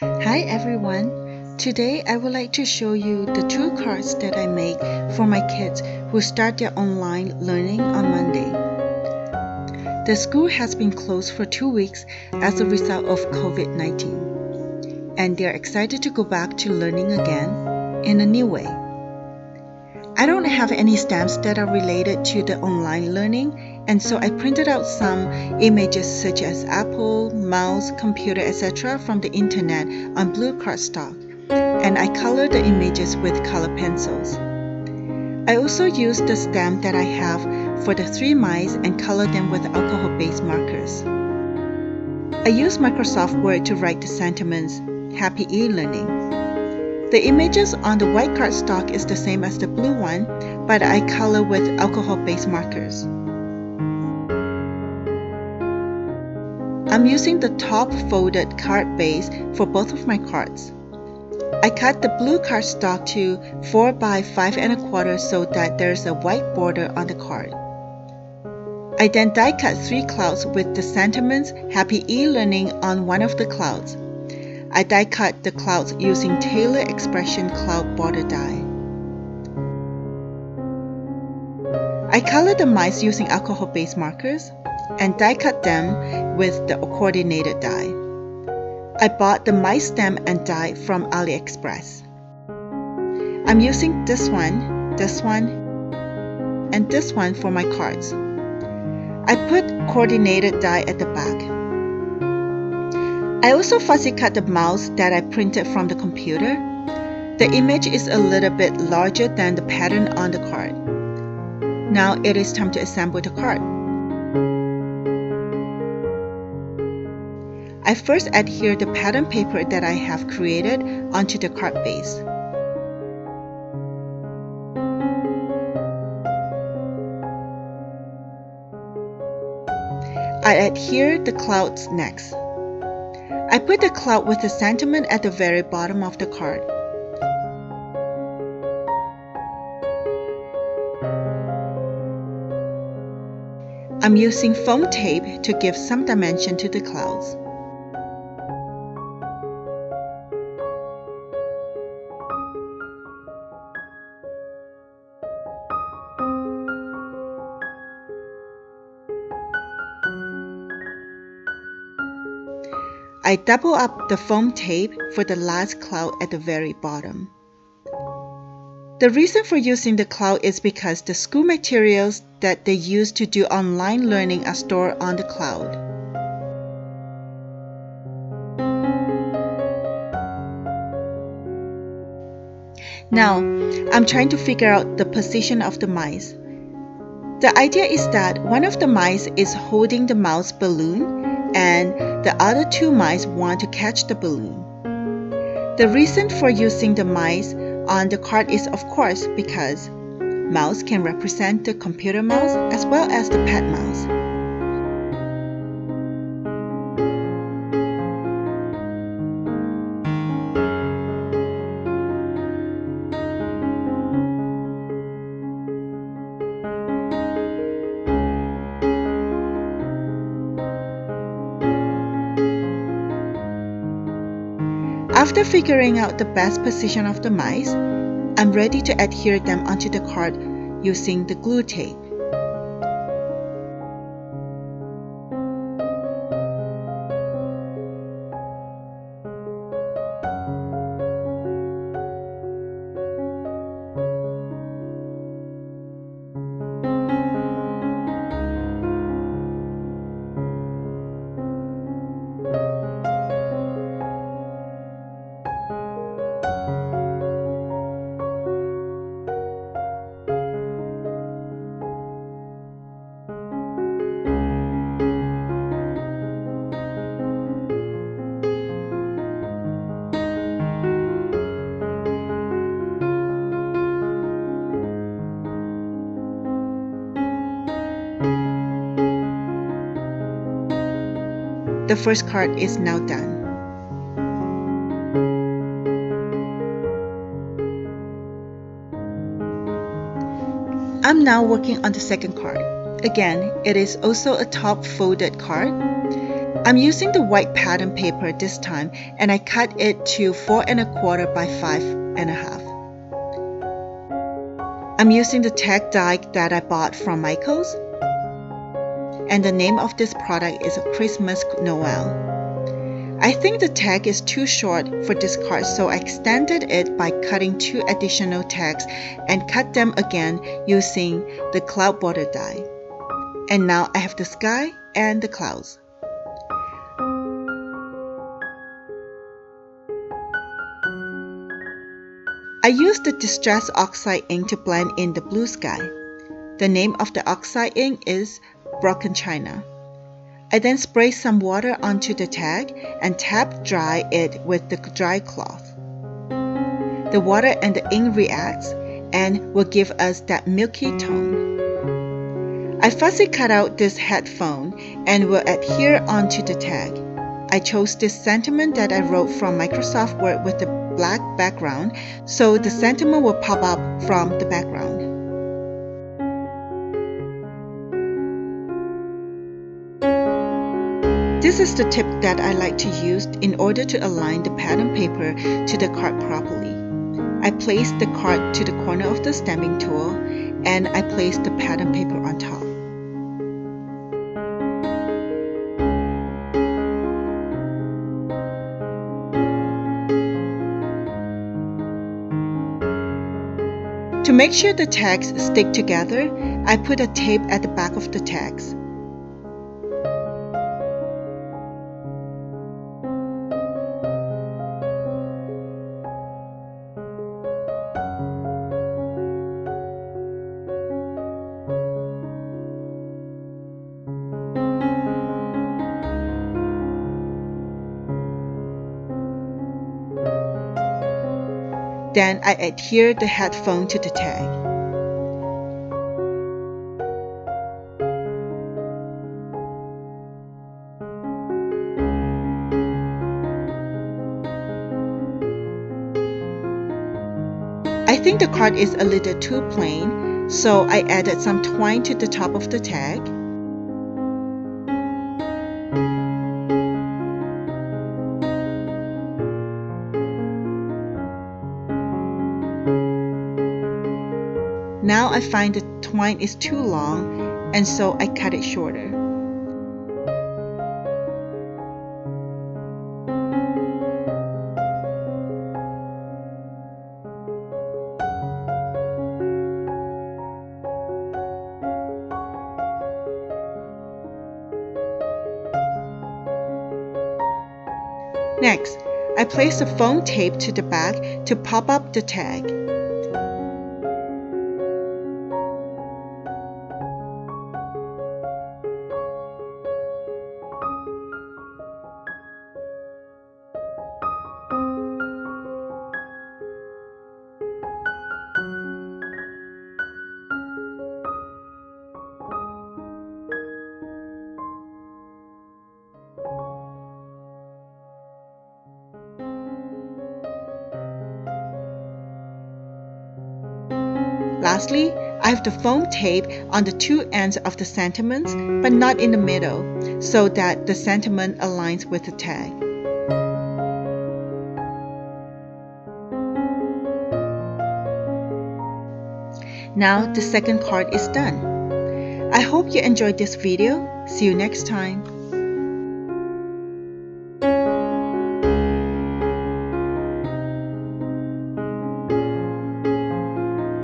Hi everyone! Today I would like to show you the two cards that I make for my kids who start their online learning on Monday. The school has been closed for 2 weeks as a result of COVID-19, and they're excited to go back to learning again in a new way. I don't have any stamps that are related to the online learning, and so I printed out some images such as apple, mouse, computer, etc. from the internet on blue cardstock, and I colored the images with color pencils. I also used the stamp that I have for the 3 mice and colored them with alcohol-based markers. I used Microsoft Word to write the sentiments, Happy e-learning. The images on the white cardstock is the same as the blue one, but I color with alcohol-based markers. I'm using the top folded card base for both of my cards. I cut the blue cardstock to 4 by 5 1/4 so that there's a white border on the card. I then die cut 3 clouds with the sentiments Happy e-learning on one of the clouds. I die cut the clouds using Taylor Expression cloud border die. I colored the mice using alcohol-based markers and die cut them with the coordinated die. I bought the mice stamp and die from AliExpress. I'm using this one, and this one for my cards. I put coordinated die at the back. I also fussy cut the mouse that I printed from the computer. The image is a little bit larger than the pattern on the card. Now it is time to assemble the card. I first adhere the pattern paper that I have created onto the card base. I adhere the clouds next. I put the cloud with the sentiment at the very bottom of the card. I'm using foam tape to give some dimension to the clouds. I double up the foam tape for the last cloud at the very bottom. The reason for using the cloud is because the school materials that they use to do online learning are stored on the cloud. Now, I'm trying to figure out the position of the mice. The idea is that one of the mice is holding the mouse balloon and the other 2 mice want to catch the balloon. The reason for using the mice on the card is of course because mouse can represent the computer mouse as well as the pet mouse. After figuring out the best position of the mice, I'm ready to adhere them onto the card using the glue tape. The first card is now done. I'm now working on the second card. Again, it is also a top folded card. I'm using the white pattern paper this time, and I cut it to 4 1/4 by 5 1/2. I'm using the tag die that I bought from Michaels, and the name of this product is Christmas Noel. I think the tag is too short for this card, so I extended it by cutting 2 additional tags and cut them again using the cloud border die. And now I have the sky and the clouds. I used the Distress Oxide ink to blend in the blue sky. The name of the oxide ink is Broken China. I then spray some water onto the tag and tap dry it with the dry cloth. The water and the ink reacts and will give us that milky tone. I fussy cut out this headphone and will adhere onto the tag. I chose this sentiment that I wrote from Microsoft Word with the black background, so the sentiment will pop up from the background. This is the tip that I like to use in order to align the pattern paper to the card properly. I place the card to the corner of the stamping tool and I place the pattern paper on top. To make sure the tags stick together, I put a tape at the back of the tags. Then I adhere the headphone to the tag. I think the card is a little too plain, so I added some twine to the top of the tag. Now I find the twine is too long, and so I cut it shorter. Next, I place a foam tape to the back to pop up the tag. Lastly, I have the foam tape on the two ends of the sentiments, but not in the middle, so that the sentiment aligns with the tag. Now the second card is done. I hope you enjoyed this video. See you next time.